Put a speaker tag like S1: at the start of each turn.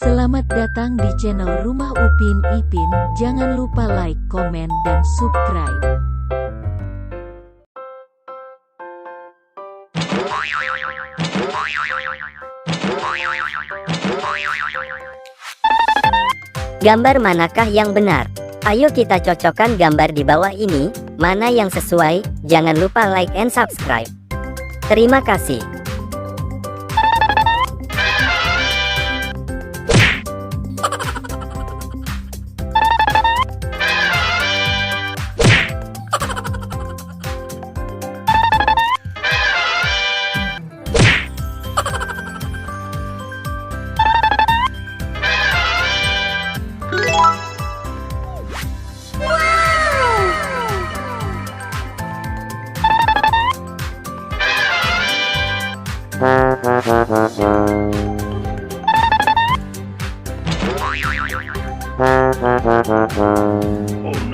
S1: Selamat datang di channel Rumah Upin Ipin. Jangan lupa like, komen, dan subscribe.
S2: Gambar manakah yang benar? Ayo kita cocokkan gambar di bawah ini, mana yang sesuai. Jangan lupa like and subscribe. Terima kasih.
S3: Oh